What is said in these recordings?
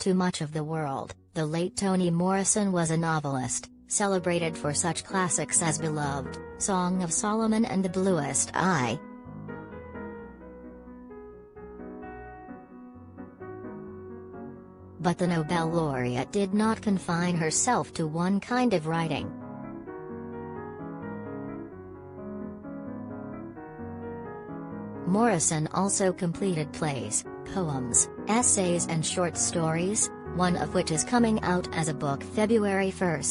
To much of the world, the late Toni Morrison was a novelist, celebrated for such classics as Beloved, Song of Solomon and The Bluest Eye. But the Nobel laureate did not confine herself to one kind of writing. Morrison also completed plays, poems, essays and short stories, one of which is coming out as a book February 1.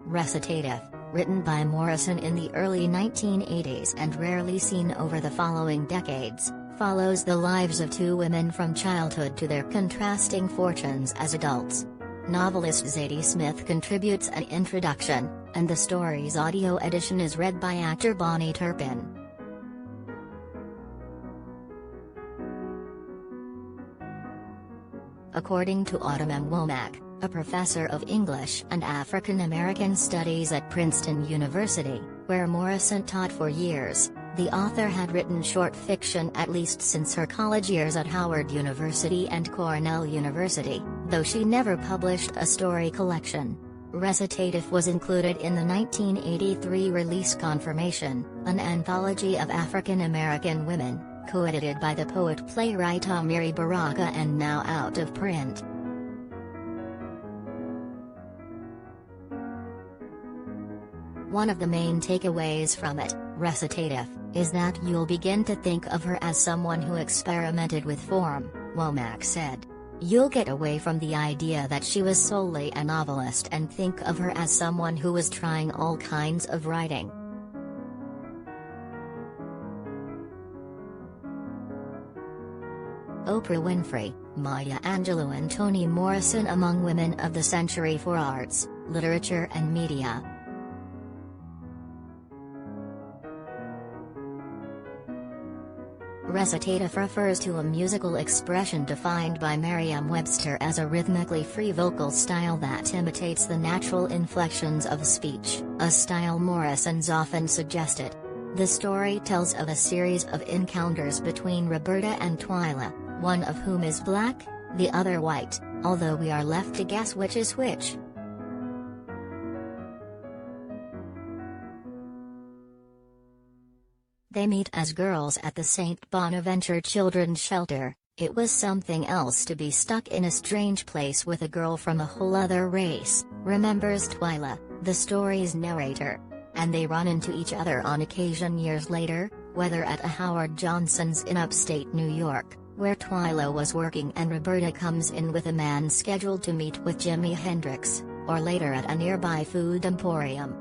Recitatif, written by Morrison in the early 1980s and rarely seen over the following decades, follows the lives of two women from childhood to their contrasting fortunes as adults. Novelist Zadie Smith contributes an introduction, and the story's audio edition is read by actor Bonnie Turpin. According to Autumn M. Womack, a professor of English and African American Studies at Princeton University, where Morrison taught for years, the author had written short fiction at least since her college years at Howard University and Cornell University, though she never published a story collection. Recitatif was included in the 1983 release Confirmation, an anthology of African American women, co-edited by the poet-playwright Amiri Baraka and now out of print. One of the main takeaways from it, Recitatif, is that you'll begin to think of her as someone who experimented with form, Womack said. You'll get away from the idea that she was solely a novelist and think of her as someone who was trying all kinds of writing. Oprah Winfrey, Maya Angelou and Toni Morrison among women of the century for arts, literature and media. Recitatif refers to a musical expression defined by Merriam-Webster as a rhythmically free vocal style that imitates the natural inflections of speech, a style Morrison's often suggested. The story tells of a series of encounters between Roberta and Twyla, one of whom is black, the other white, although we are left to guess which is which. They meet as girls at the St. Bonaventure Children's Shelter. It was something else to be stuck in a strange place with a girl from a whole other race, remembers Twyla, the story's narrator. And they run into each other on occasion years later, whether at a Howard Johnson's in upstate New York, where Twyla was working and Roberta comes in with a man scheduled to meet with Jimi Hendrix, or later at a nearby food emporium.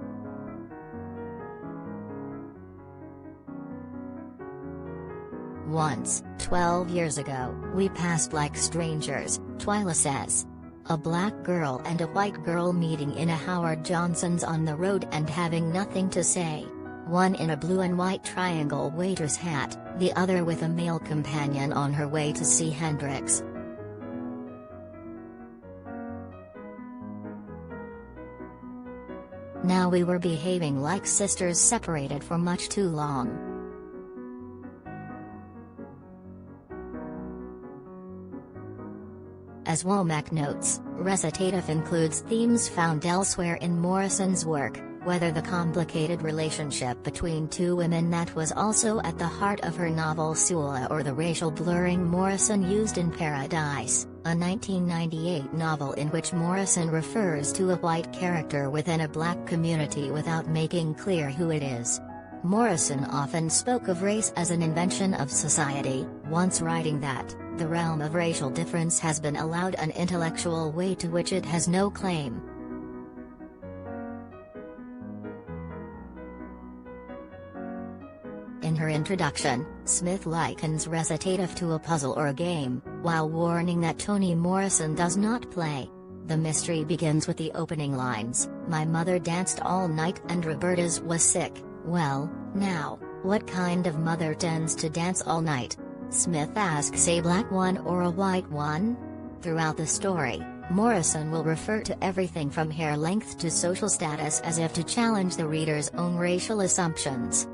Once, 12 years ago, we passed like strangers, Twyla says. A black girl and a white girl meeting in a Howard Johnson's on the road and having nothing to say. One in a blue and white triangle waitress hat, the other with a male companion on her way to see Hendrix. Now we were behaving like sisters separated for much too long. As Womack notes, Recitatif includes themes found elsewhere in Morrison's work, whether the complicated relationship between two women that was also at the heart of her novel Sula or the racial blurring Morrison used in Paradise, a 1998 novel in which Morrison refers to a white character within a black community without making clear who it is. Morrison often spoke of race as an invention of society, once writing that, the realm of racial difference has been allowed an intellectual way to which it has no claim. In her introduction, Smith likens Recitatif to a puzzle or a game, while warning that Toni Morrison does not play. The mystery begins with the opening lines, "My mother danced all night and Roberta's was sick." Well, now, what kind of mother tends to dance all night? Smith asks, a black one or a white one? Throughout the story, Morrison will refer to everything from hair length to social status as if to challenge the reader's own racial assumptions.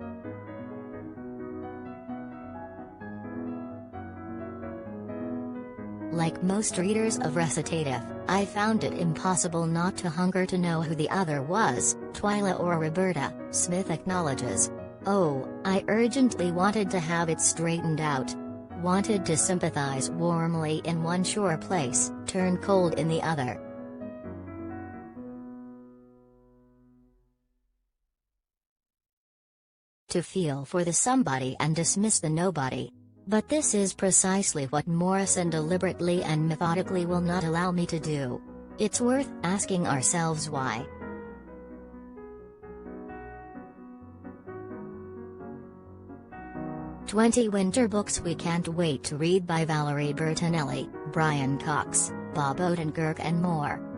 Like Like most readers of Recitatif, I found it impossible not to hunger to know who the other was, Twyla or Roberta, Smith acknowledges. Oh, I urgently wanted to have it straightened out. Wanted to sympathize warmly in one sure place, turn cold in the other. To feel for the somebody and dismiss the nobody. But this is precisely what Morrison deliberately and methodically will not allow me to do. It's worth asking ourselves why. 20 winter books we can't wait to read by Valerie Bertinelli, Brian Cox, Bob Odenkirk and more.